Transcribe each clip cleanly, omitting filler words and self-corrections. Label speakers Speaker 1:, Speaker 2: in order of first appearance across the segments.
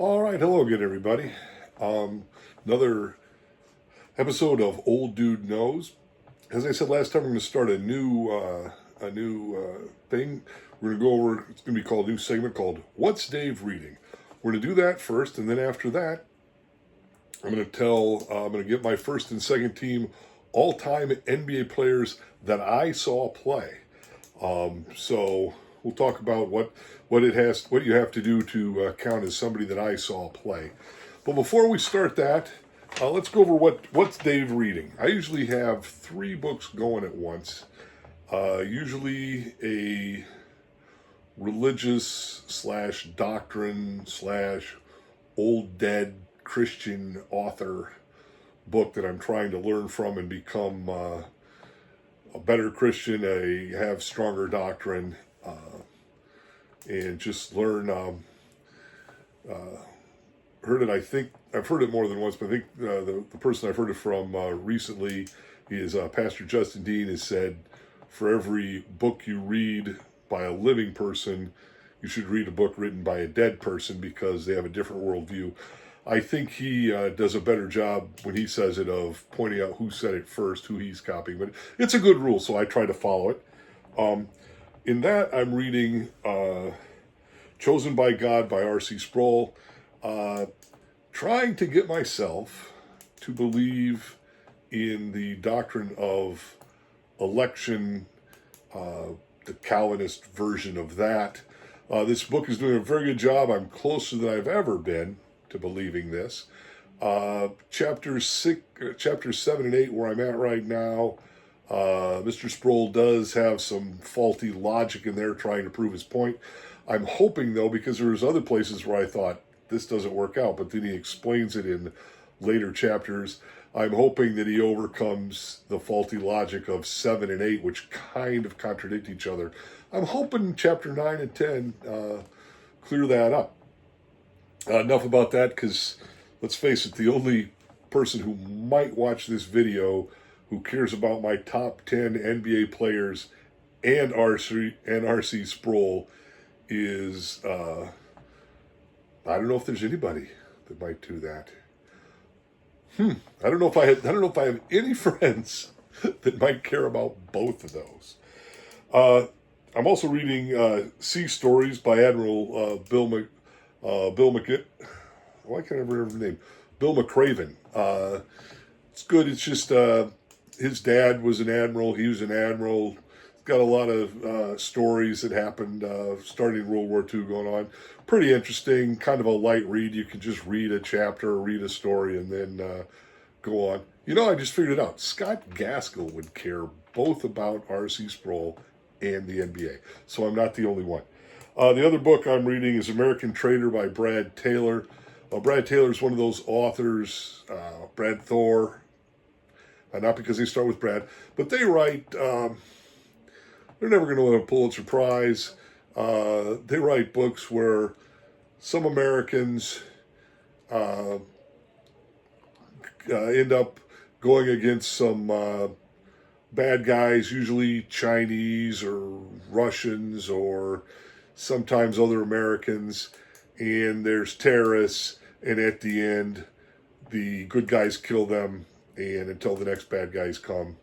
Speaker 1: All right, hello again, everybody. Another episode of Old Dude Knows. As I said last time, we're going to start a new thing. We're going to go over. It's going to be called a new segment called "What's Dave Reading." We're going to do that first, and then after that, I'm going to get my first and second team all-time NBA players that I saw play. So we'll talk about what you have to do to count as somebody that I saw play. But before we start that, let's go over what's Dave reading. I usually have 3 books going at once. Usually a religious / doctrine / old dead Christian author book that I'm trying to learn from and become a better Christian, have stronger doctrine, and just learn. Heard it. I think I've heard it more than once, but I think the person I've heard it from recently is Pastor Justin Dean has said, for every book you read by a living person, you should read a book written by a dead person because they have a different worldview. I think he does a better job when he says it of pointing out who said it first, who he's copying. But it's a good rule, so I try to follow it. In that, I'm reading Chosen by God by R.C. Sproul, trying to get myself to believe in the doctrine of election, the Calvinist version of that. This book is doing a very good job. I'm closer than I've ever been to believing this. Chapters 7 and 8, where I'm at right now, Mr. Sproul does have some faulty logic in there trying to prove his point. I'm hoping, though, because there's other places where I thought this doesn't work out, but then he explains it in later chapters. I'm hoping that he overcomes the faulty logic of 7 and 8, which kind of contradict each other. I'm hoping chapter 9 and 10 clear that up. Enough about that, because let's face it, the only person who might watch this video who cares about my top 10 NBA players and R.C. Sproul is, I don't know if there's anybody that might do that. I don't know if I have any friends that might care about both of those. I'm also reading Sea Stories by Admiral Bill McCraven. Why can't I remember the name? Bill McCraven. It's good. It's just his dad was an admiral. He was an admiral. It's got a lot of stories that happened starting World War II going on. Pretty interesting. Kind of a light read. You can just read a chapter or read a story and then go on. You know, I just figured it out. Scott Gaskell would care both about R.C. Sproul and the NBA. So I'm not the only one. The other book I'm reading is American Trader by Brad Taylor. Brad Taylor is one of those authors, Brad Thor, not because they start with Brad, but they write, they're never going to win a Pulitzer Prize. They write books where some Americans end up going against some bad guys, usually Chinese or Russians or sometimes other Americans, and there's terrorists, and at the end, the good guys kill them, and until the next bad guys come,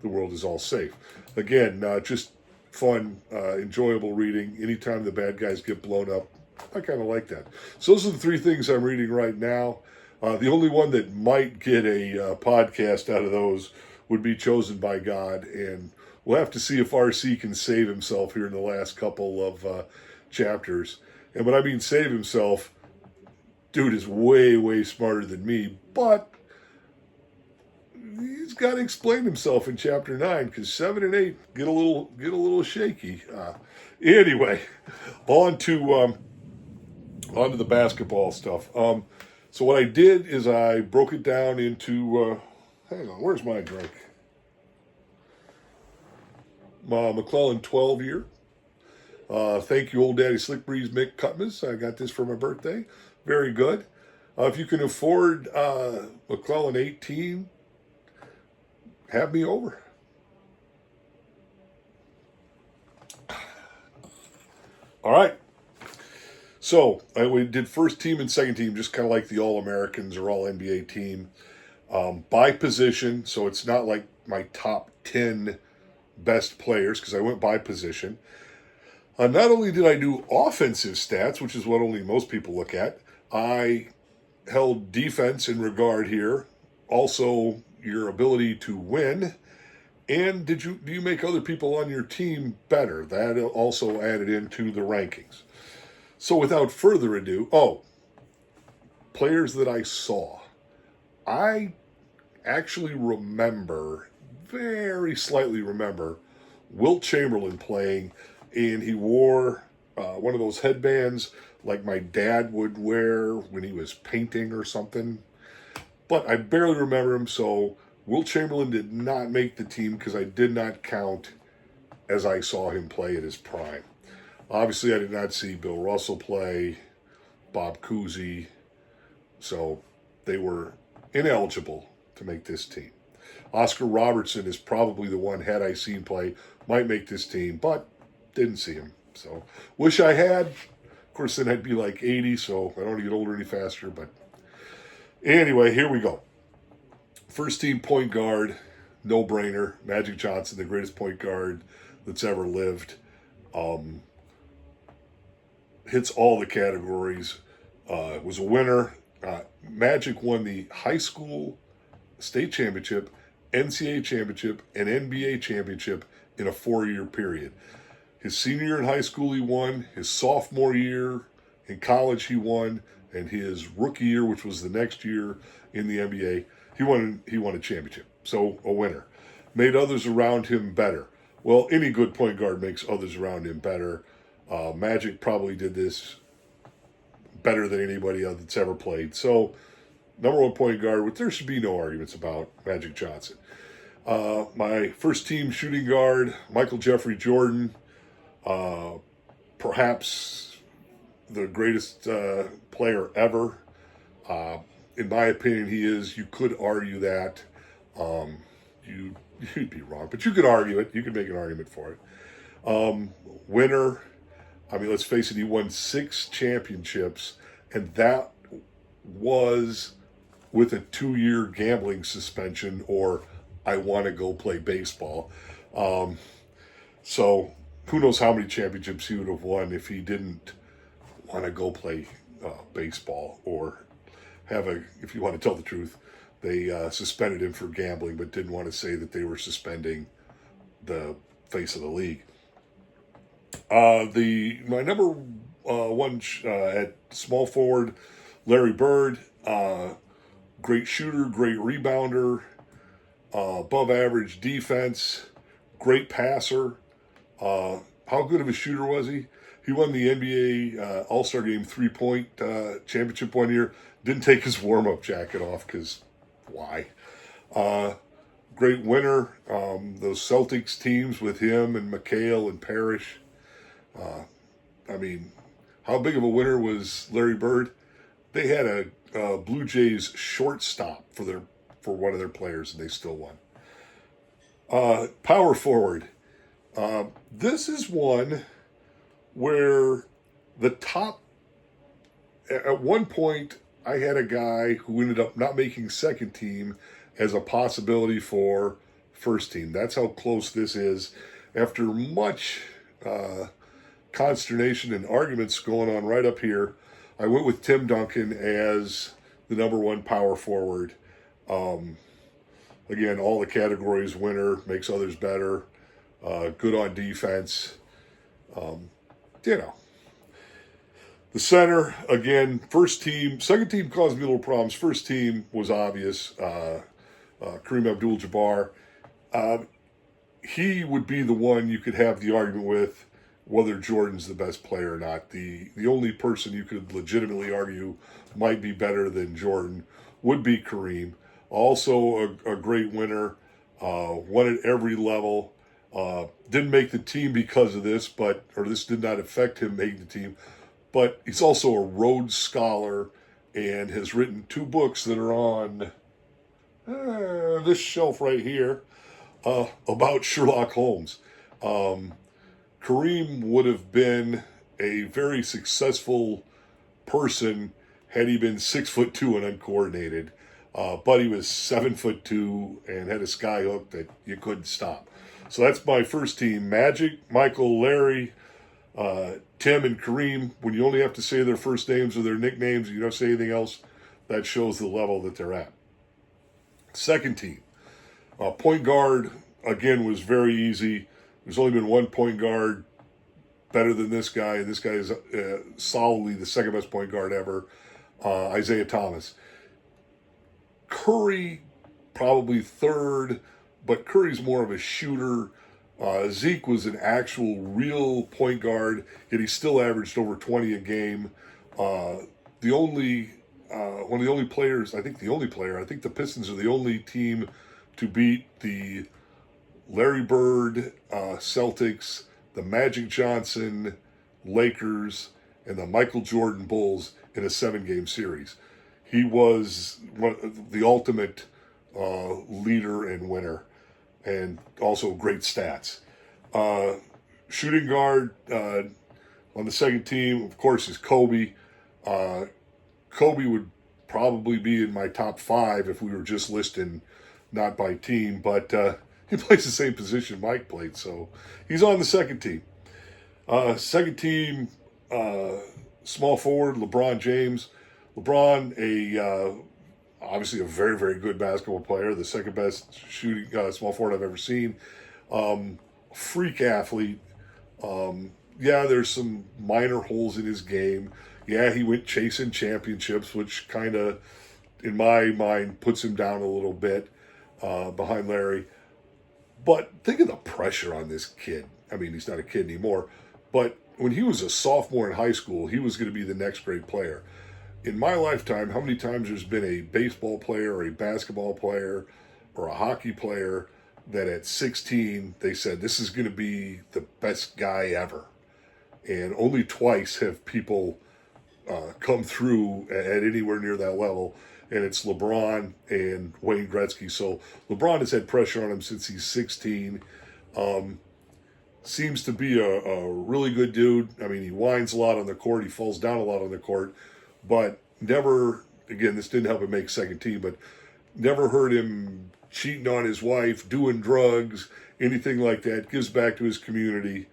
Speaker 1: the world is all safe. Again, just fun, enjoyable reading. Anytime the bad guys get blown up, I kind of like that. So those are the 3 things I'm reading right now. The only one that might get a podcast out of those would be Chosen by God, and we'll have to see if RC can save himself here in the last couple of chapters. And when I mean save himself, dude is way, way smarter than me, but he's got to explain himself in chapter 9, because 7 and 8 get a little shaky. Anyway, on to the basketball stuff. So what I did is I broke it down into, hang on, where's my drink? McClellan 12 year. Thank you, Old Daddy Slick Breeze Mick Cutmas. I got this for my birthday. Very good. If you can afford McClellan 18, have me over. All right. So we did first team and second team, just kind of like the All Americans or All NBA team, by position. So it's not like my top 10 best players because I went by position. Not only did I do offensive stats, which is what only most people look at, I held defense in regard here. Also, your ability to win. And do you make other people on your team better? That also added into the rankings. So without further ado, players that I saw. I actually very slightly remember, Wilt Chamberlain playing, and he wore one of those headbands like my dad would wear when he was painting or something. But I barely remember him, so Wilt Chamberlain did not make the team because I did not count as I saw him play at his prime. Obviously, I did not see Bill Russell play, Bob Cousy, so they were ineligible to make this team. Oscar Robertson is probably the one, had I seen play, might make this team, but didn't see him. So, wish I had. Of course, then I'd be like 80, so I don't want to get older any faster, but anyway, here we go. First team point guard, no brainer. Magic Johnson, the greatest point guard that's ever lived. Hits all the categories. Was a winner. Magic won the high school state championship, NCAA championship, and NBA championship in a 4-year period. His senior year in high school, he won. His sophomore year in college, he won. And his rookie year, which was the next year in the NBA, he won a championship. So a winner. Made others around him better. Well, any good point guard makes others around him better. Magic probably did this better than anybody else that's ever played. So, number one point guard, which there should be no arguments about, Magic Johnson. My first team shooting guard, Michael Jeffrey Jordan. Perhaps the greatest player ever. In my opinion, he is. You could argue that. You'd be wrong, but you could argue it. You could make an argument for it. Winner. I mean, let's face it, he won 6 championships, and that was with a 2-year gambling suspension, or I want to go play baseball. So who knows how many championships he would have won if he didn't want to go play baseball, or if you want to tell the truth, they suspended him for gambling, but didn't want to say that they were suspending the face of the league. My number one at small forward, Larry Bird, great shooter, great rebounder, above average defense, great passer. How good of a shooter was he? He won the NBA All-Star Game 3-point championship one year. Didn't take his warm-up jacket off because why? Great winner. Those Celtics teams with him and McHale and Parrish. I mean, how big of a winner was Larry Bird? They had a Blue Jays shortstop for one of their players, and they still won. Power forward. This is one where the top. At one point, I had a guy who ended up not making second team as a possibility for first team. That's how close this is. After much consternation and arguments going on right up here, I went with Tim Duncan as the number one power forward. Again, all the categories: winner, makes others better, good on defense. The center, again, first team, second team caused me a little problems. First team was obvious. Kareem Abdul-Jabbar. He would be the one you could have the argument with whether Jordan's the best player or not. The only person you could legitimately argue might be better than Jordan would be Kareem. Also a great winner, won at every level. Didn't make the team because of this, this did not affect him making the team. But he's also a Rhodes Scholar and has written 2 books that are on this shelf right here about Sherlock Holmes. Kareem would have been a very successful person had he been 6'2" and uncoordinated. But he was 7'2" and had a sky hook that you couldn't stop. So that's my first team: Magic, Michael, Larry, Tim, and Kareem. When you only have to say their first names or their nicknames, you don't say anything else, that shows the level that they're at. Second team, point guard, again, was very easy. There's only been one point guard better than this guy. This guy is solidly the second best point guard ever, Isaiah Thomas. Curry, probably third, but Curry's more of a shooter. Zeke was an actual real point guard, yet he still averaged over 20 a game. One of the only players, I think the Pistons are the only team to beat the Larry Bird Celtics, the Magic Johnson Lakers, and the Michael Jordan Bulls in a 7-game series. He was the ultimate leader and winner, and also great stats. Shooting guard on the second team, of course, is Kobe. Kobe would probably be in my top 5 if we were just listing not by team, but he plays the same position Mike played, so he's on the second team. Second team, small forward, LeBron James. LeBron, obviously a very, very good basketball player, the second best shooting small forward I've ever seen. Freak athlete. Yeah, there's some minor holes in his game. Yeah, he went chasing championships, which kind of, in my mind, puts him down a little bit behind Larry. But think of the pressure on this kid. I mean, he's not a kid anymore, but when he was a sophomore in high school, he was going to be the next great player. In my lifetime, how many times there's been a baseball player or a basketball player or a hockey player that at 16 they said, this is going to be the best guy ever. And only twice have people come through at anywhere near that level. And it's LeBron and Wayne Gretzky. So LeBron has had pressure on him since he's 16. Seems to be a really good dude. I mean, he whines a lot on the court. He falls down a lot on the court. But never, again, this didn't help him make second team, but never heard him cheating on his wife, doing drugs, anything like that. Gives back to his community,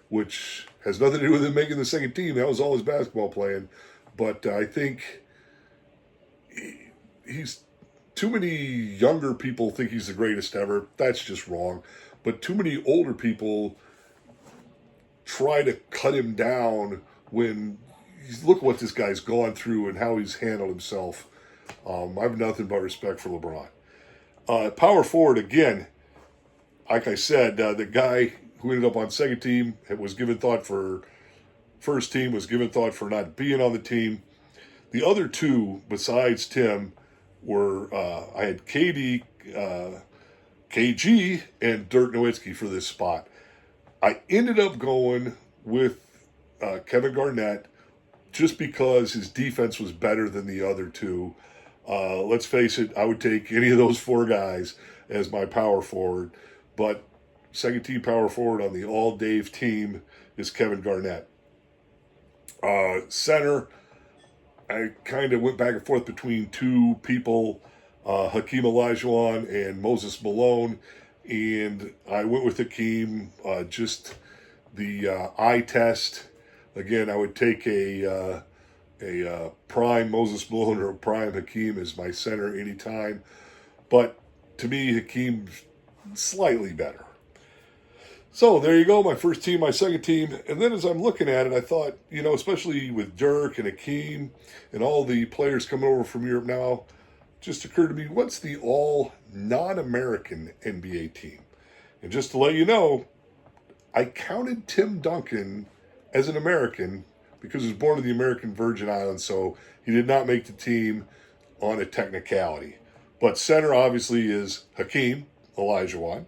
Speaker 1: which has nothing to do with him making the second team. That was all his basketball playing. But I think he's too many younger people think he's the greatest ever. That's just wrong. But too many older people try to cut him down when look what this guy's gone through and how he's handled himself. I have nothing but respect for LeBron. Power forward, again, like I said, the guy who ended up on second team was given thought for first team, was given thought for not being on the team. The other two, besides Tim, were I had KD, KG, and Dirk Nowitzki for this spot. I ended up going with Kevin Garnett just because his defense was better than the other two. Let's face it, I would take any of those 4 guys as my power forward. But second team power forward on the all-Dave team is Kevin Garnett. Center, I kind of went back and forth between 2 people, Hakeem Olajuwon and Moses Malone. And I went with Hakeem, just the eye test. Again, I would take a prime Moses Malone or a prime Hakeem as my center anytime. But to me, Hakeem's slightly better. So there you go, my first team, my second team. And then as I'm looking at it, I thought, especially with Dirk and Hakeem and all the players coming over from Europe now, just occurred to me, what's the all non-American NBA team? And just to let you know, I counted Tim Duncan as an American because he was born in the American Virgin Islands, so he did not make the team on a technicality. But center obviously is Hakeem Olajuwon,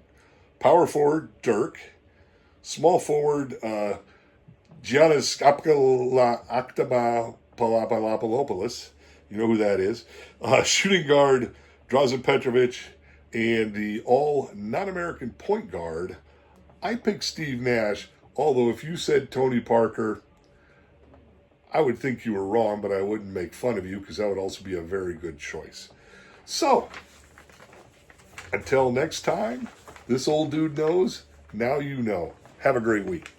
Speaker 1: power forward Dirk, small forward Giannis Antetokounmpo, you know who that is, shooting guard Drazen Petrovic, and the all non-American point guard, I picked Steve Nash. Although if you said Tony Parker, I would think you were wrong, but I wouldn't make fun of you because that would also be a very good choice. So, until next time, this old dude knows, now you know. Have a great week.